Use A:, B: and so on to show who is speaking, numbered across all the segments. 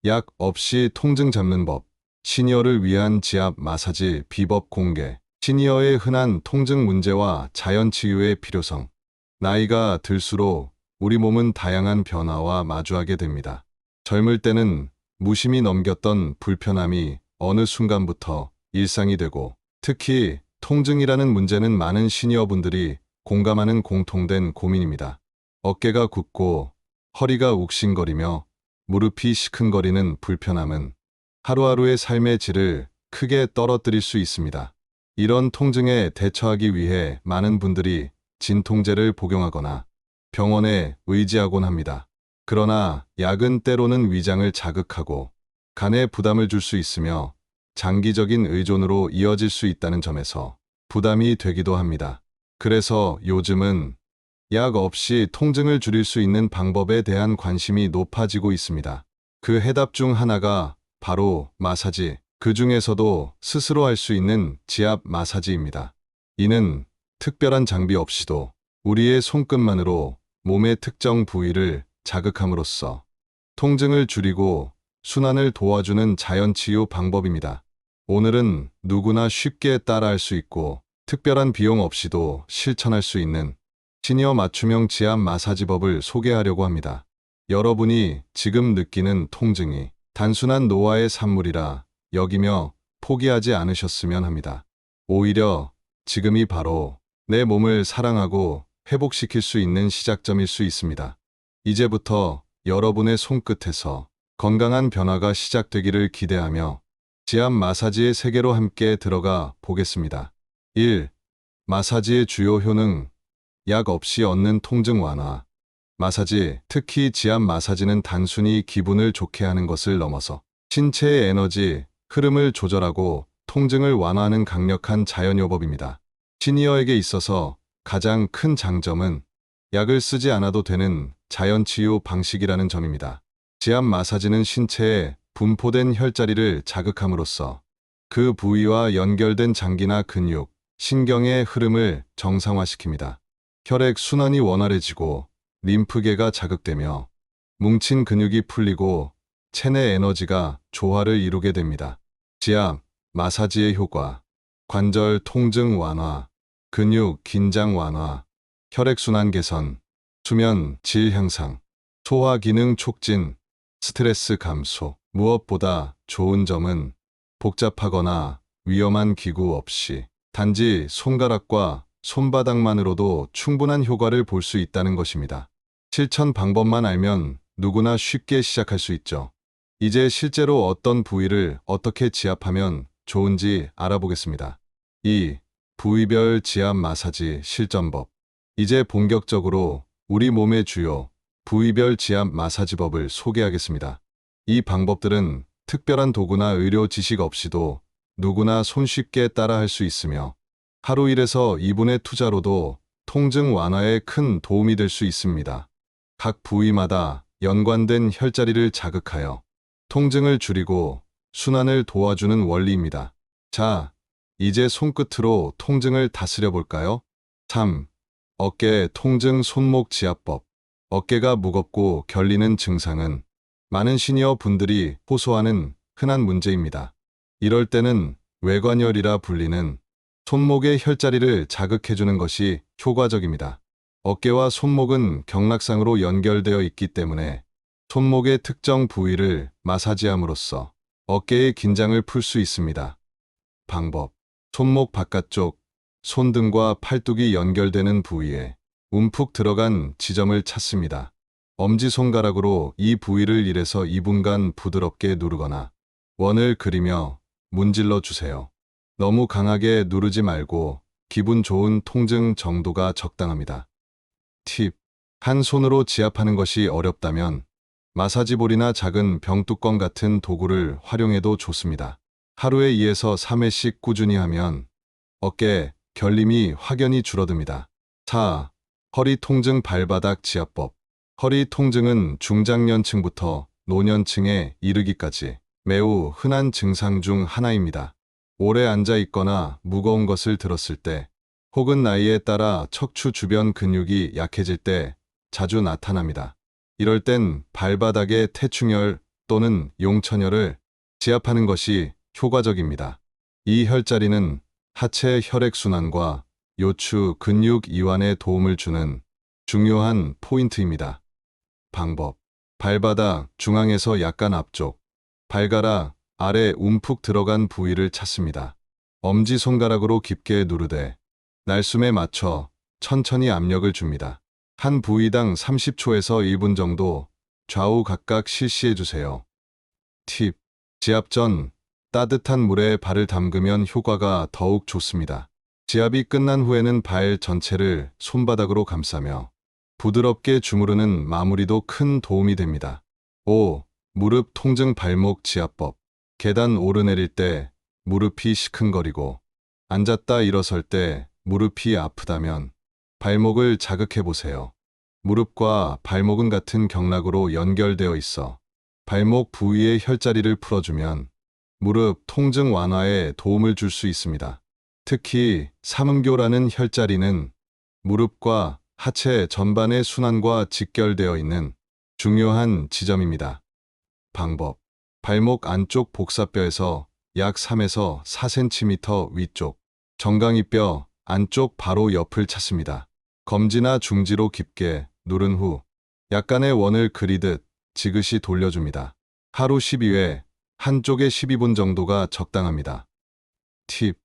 A: 약 없이 통증 잡는 법, 시니어를 위한 지압 마사지 비법 공개, 시니어의 흔한 통증 문제와 자연 치유의 필요성. 나이가 들수록 우리 몸은 다양한 변화와 마주하게 됩니다. 젊을 때는 무심히 넘겼던 불편함이 어느 순간부터 일상이 되고, 특히 통증이라는 문제는 많은 시니어분들이 공감하는 공통된 고민입니다. 어깨가 굽고 허리가 욱신거리며 무릎이 시큰거리는 불편함은 하루하루의 삶의 질을 크게 떨어뜨릴 수 있습니다. 이런 통증에 대처하기 위해 많은 분들이 진통제를 복용하거나 병원에 의지하곤 합니다. 그러나 약은 때로는 위장을 자극하고 간에 부담을 줄 수 있으며 장기적인 의존으로 이어질 수 있다는 점에서 부담이 되기도 합니다. 그래서 요즘은 약 없이 통증을 줄일 수 있는 방법에 대한 관심이 높아지고 있습니다. 그 해답 중 하나가 바로 마사지, 그 중에서도 스스로 할 수 있는 지압 마사지입니다. 이는 특별한 장비 없이도 우리의 손끝만으로 몸의 특정 부위를 자극함으로써 통증을 줄이고 순환을 도와주는 자연치유 방법입니다. 오늘은 누구나 쉽게 따라할 수 있고 특별한 비용 없이도 실천할 수 있는 시니어 맞춤형 지압 마사지법을 소개하려고 합니다. 여러분이 지금 느끼는 통증이 단순한 노화의 산물이라 여기며 포기하지 않으셨으면 합니다. 오히려 지금이 바로 내 몸을 사랑하고 회복시킬 수 있는 시작점일 수 있습니다. 이제부터 여러분의 손끝에서 건강한 변화가 시작되기를 기대하며 지압 마사지의 세계로 함께 들어가 보겠습니다. 1. 마사지의 주요 효능, 약 없이 얻는 통증 완화. 마사지, 특히 지압 마사지는 단순히 기분을 좋게 하는 것을 넘어서 신체의 에너지, 흐름을 조절하고 통증을 완화하는 강력한 자연요법입니다. 시니어에게 있어서 가장 큰 장점은 약을 쓰지 않아도 되는 자연치유 방식이라는 점입니다. 지압 마사지는 신체에 분포된 혈자리를 자극함으로써 그 부위와 연결된 장기나 근육, 신경의 흐름을 정상화시킵니다. 혈액 순환이 원활해지고 림프계가 자극되며 뭉친 근육이 풀리고 체내 에너지가 조화를 이루게 됩니다. 지압 마사지의 효과, 관절 통증 완화, 근육 긴장 완화, 혈액순환 개선, 수면 질 향상, 소화 기능 촉진, 스트레스 감소. 무엇보다 좋은 점은 복잡하거나 위험한 기구 없이 단지 손가락과 손바닥만으로도 충분한 효과를 볼 수 있다는 것입니다. 실천 방법만 알면 누구나 쉽게 시작할 수 있죠. 이제 실제로 어떤 부위를 어떻게 지압하면 좋은지 알아보겠습니다. 2. 부위별 지압 마사지 실전법. 이제 본격적으로 우리 몸의 주요 부위별 지압 마사지법을 소개하겠습니다. 이 방법들은 특별한 도구나 의료 지식 없이도 누구나 손쉽게 따라할 수 있으며 하루 1에서 2분의 투자로도 통증 완화에 큰 도움이 될 수 있습니다. 각 부위마다 연관된 혈자리를 자극하여 통증을 줄이고 순환을 도와주는 원리입니다. 자, 이제 손끝으로 통증을 다스려 볼까요? 3. 어깨 통증 손목 지압법. 어깨가 무겁고 결리는 증상은 많은 시니어 분들이 호소하는 흔한 문제입니다. 이럴 때는 외관혈이라 불리는 손목의 혈자리를 자극해주는 것이 효과적입니다. 어깨와 손목은 경락상으로 연결되어 있기 때문에 손목의 특정 부위를 마사지함으로써 어깨의 긴장을 풀 수 있습니다. 방법. 손목 바깥쪽, 손등과 팔뚝이 연결되는 부위에 움푹 들어간 지점을 찾습니다. 엄지손가락으로 이 부위를 1에서 2분간 부드럽게 누르거나 원을 그리며 문질러 주세요. 너무 강하게 누르지 말고 기분 좋은 통증 정도가 적당합니다. 팁. 한 손으로 지압하는 것이 어렵다면 마사지볼이나 작은 병뚜껑 같은 도구를 활용해도 좋습니다. 하루에 2에서 3회씩 꾸준히 하면 어깨 결림이 확연히 줄어듭니다. 4. 허리 통증 발바닥 지압법. 허리 통증은 중장년층부터 노년층에 이르기까지 매우 흔한 증상 중 하나입니다. 오래 앉아 있거나 무거운 것을 들었을 때, 혹은 나이에 따라 척추 주변 근육이 약해질 때 자주 나타납니다. 이럴 땐 발바닥의 태충혈, 또는 용천혈을 지압하는 것이 효과적입니다. 이 혈자리는 하체 혈액순환과 요추 근육 이완에 도움을 주는 중요한 포인트입니다. 방법. 발바닥 중앙에서 약간 앞쪽, 발가락 아래 움푹 들어간 부위를 찾습니다. 엄지손가락으로 깊게 누르되 날숨에 맞춰 천천히 압력을 줍니다. 한 부위당 30초에서 1분 정도 좌우 각각 실시해 주세요. 팁. 지압 전 따뜻한 물에 발을 담그면 효과가 더욱 좋습니다. 지압이 끝난 후에는 발 전체를 손바닥으로 감싸며 부드럽게 주무르는 마무리도 큰 도움이 됩니다. 5. 무릎 통증 발목 지압법. 계단 오르내릴 때 무릎이 시큰거리고 앉았다 일어설 때 무릎이 아프다면 발목을 자극해 보세요. 무릎과 발목은 같은 경락으로 연결되어 있어 발목 부위의 혈자리를 풀어주면 무릎 통증 완화에 도움을 줄 수 있습니다. 특히 삼음교라는 혈자리는 무릎과 하체 전반의 순환과 직결되어 있는 중요한 지점입니다. 방법. 발목 안쪽 복사뼈에서 약 3에서 4cm 위쪽, 정강이뼈 안쪽 바로 옆을 찾습니다. 검지나 중지로 깊게 누른 후 약간의 원을 그리듯 지그시 돌려줍니다. 하루 12회, 한쪽에 12분 정도가 적당합니다. 팁.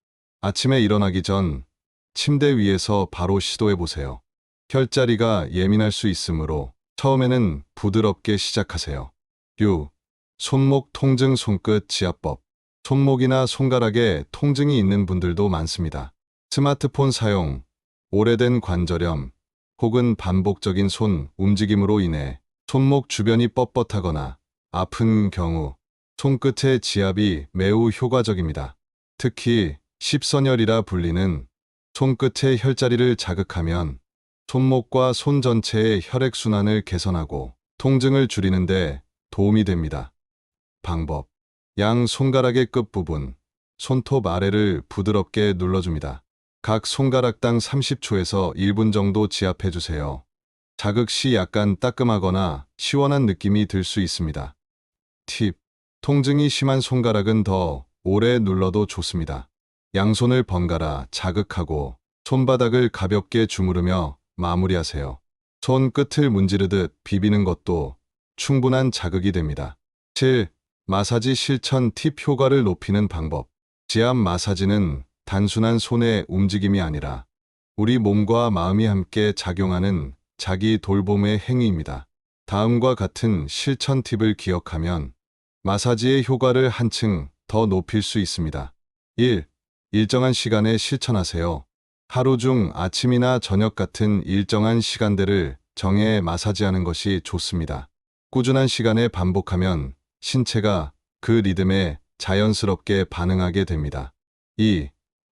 A: 아침에 일어나기 전 침대 위에서 바로 시도해 보세요. 혈자리가 예민할 수 있으므로 처음에는 부드럽게 시작하세요. 6. 손목 통증 손끝 지압법. 손목이나 손가락에 통증이 있는 분들도 많습니다. 스마트폰 사용, 오래된 관절염, 혹은 반복적인 손 움직임으로 인해 손목 주변이 뻣뻣하거나 아픈 경우 손끝의 지압이 매우 효과적입니다. 특히 십선혈이라 불리는 손끝의 혈자리를 자극하면 손목과 손 전체의 혈액순환을 개선하고 통증을 줄이는 데 도움이 됩니다. 방법. 양 손가락의 끝부분, 손톱 아래를 부드럽게 눌러줍니다. 각 손가락당 30초에서 1분 정도 지압해주세요. 자극 시 약간 따끔하거나 시원한 느낌이 들 수 있습니다. 팁. 통증이 심한 손가락은 더 오래 눌러도 좋습니다. 양손을 번갈아 자극하고 손바닥을 가볍게 주무르며 마무리하세요. 손 끝을 문지르듯 비비는 것도 충분한 자극이 됩니다. 7. 마사지 실천 팁. 효과를 높이는 방법. 지압 마사지는 단순한 손의 움직임이 아니라 우리 몸과 마음이 함께 작용하는 자기 돌봄의 행위입니다. 다음과 같은 실천 팁을 기억하면 마사지의 효과를 한층 더 높일 수 있습니다. 1. 일정한 시간에 실천하세요. 하루 중 아침이나 저녁 같은 일정한 시간대를 정해 마사지하는 것이 좋습니다. 꾸준한 시간에 반복하면 신체가 그 리듬에 자연스럽게 반응하게 됩니다. 2.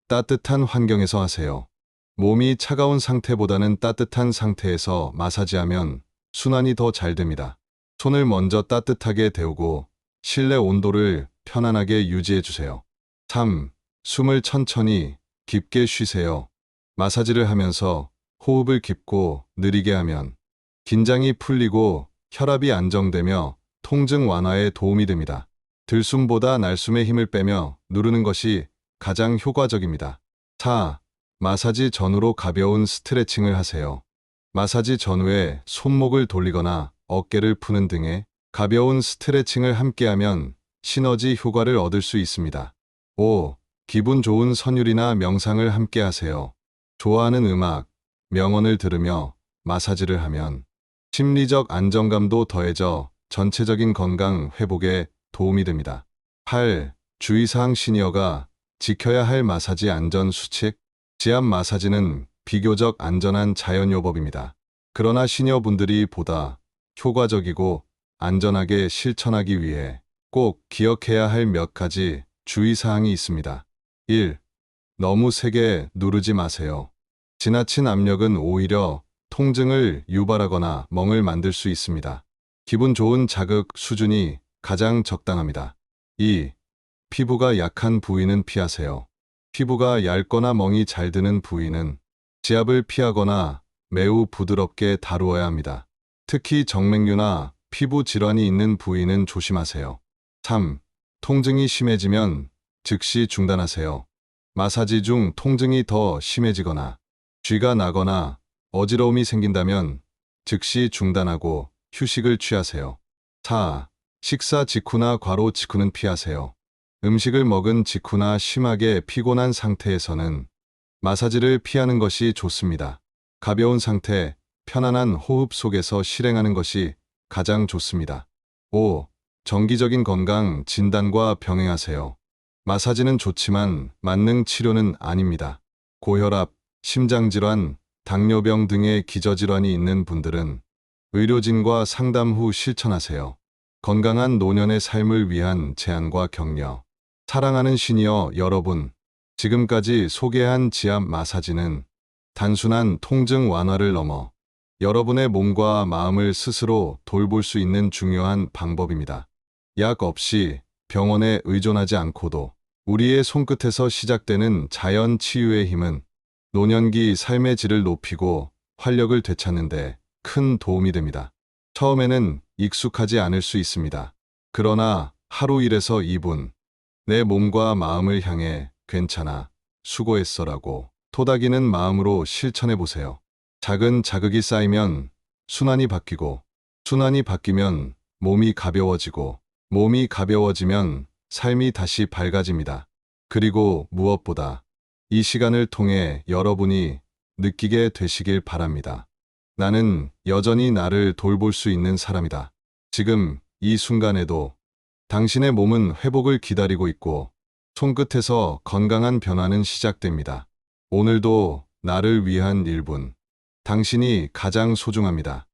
A: 따뜻한 환경에서 하세요. 몸이 차가운 상태보다는 따뜻한 상태에서 마사지하면 순환이 더 잘 됩니다. 손을 먼저 따뜻하게 데우고 실내 온도를 편안하게 유지해 주세요. 3. 숨을 천천히 깊게 쉬세요. 마사지를 하면서 호흡을 깊고 느리게 하면 긴장이 풀리고 혈압이 안정되며 통증 완화에 도움이 됩니다. 들숨보다 날숨에 힘을 빼며 누르는 것이 가장 효과적입니다. 4. 마사지 전후로 가벼운 스트레칭을 하세요. 마사지 전후에 손목을 돌리거나 어깨를 푸는 등의 가벼운 스트레칭을 함께하면 시너지 효과를 얻을 수 있습니다. 5. 기분 좋은 선율이나 명상을 함께 하세요. 좋아하는 음악, 명언을 들으며 마사지를 하면 심리적 안정감도 더해져 전체적인 건강 회복에 도움이 됩니다. 8. 주의사항. 시니어가 지켜야 할 마사지 안전 수칙. 지압 마사지는 비교적 안전한 자연요법입니다. 그러나 시니어분들이 보다 효과적이고 안전하게 실천하기 위해 꼭 기억해야 할 몇 가지 주의사항이 있습니다. 1. 너무 세게 누르지 마세요. 지나친 압력은 오히려 통증을 유발하거나 멍을 만들 수 있습니다. 기분 좋은 자극 수준이 가장 적당합니다. 2. 피부가 약한 부위는 피하세요. 피부가 얇거나 멍이 잘 드는 부위는 지압을 피하거나 매우 부드럽게 다루어야 합니다. 특히 정맥류나 피부 질환이 있는 부위는 조심하세요. 3. 통증이 심해지면 즉시 중단하세요. 마사지 중 통증이 더 심해지거나 쥐가 나거나 어지러움이 생긴다면 즉시 중단하고 휴식을 취하세요. 4. 식사 직후나 과로 직후는 피하세요. 음식을 먹은 직후나 심하게 피곤한 상태에서는 마사지를 피하는 것이 좋습니다. 가벼운 상태, 편안한 호흡 속에서 실행하는 것이 가장 좋습니다. 5. 정기적인 건강 진단과 병행하세요. 마사지는 좋지만 만능 치료는 아닙니다. 고혈압, 심장질환, 당뇨병 등의 기저질환이 있는 분들은 의료진과 상담 후 실천하세요. 건강한 노년의 삶을 위한 제안과 격려. 사랑하는 시니어 여러분, 지금까지 소개한 지압 마사지는 단순한 통증 완화를 넘어 여러분의 몸과 마음을 스스로 돌볼 수 있는 중요한 방법입니다. 약 없이 병원에 의존하지 않고도 우리의 손끝에서 시작되는 자연 치유의 힘은 노년기 삶의 질을 높이고 활력을 되찾는 데 큰 도움이 됩니다. 처음에는 익숙하지 않을 수 있습니다. 그러나 하루 1에서 2분 내 몸과 마음을 향해 괜찮아, 수고했어라고 토닥이는 마음으로 실천해 보세요. 작은 자극이 쌓이면 순환이 바뀌고, 순환이 바뀌면 몸이 가벼워지고, 몸이 가벼워지면 삶이 다시 밝아집니다. 그리고 무엇보다 이 시간을 통해 여러분이 느끼게 되시길 바랍니다. 나는 여전히 나를 돌볼 수 있는 사람이다. 지금 이 순간에도 당신의 몸은 회복을 기다리고 있고 손끝에서 건강한 변화는 시작됩니다. 오늘도 나를 위한 1분. 당신이 가장 소중합니다.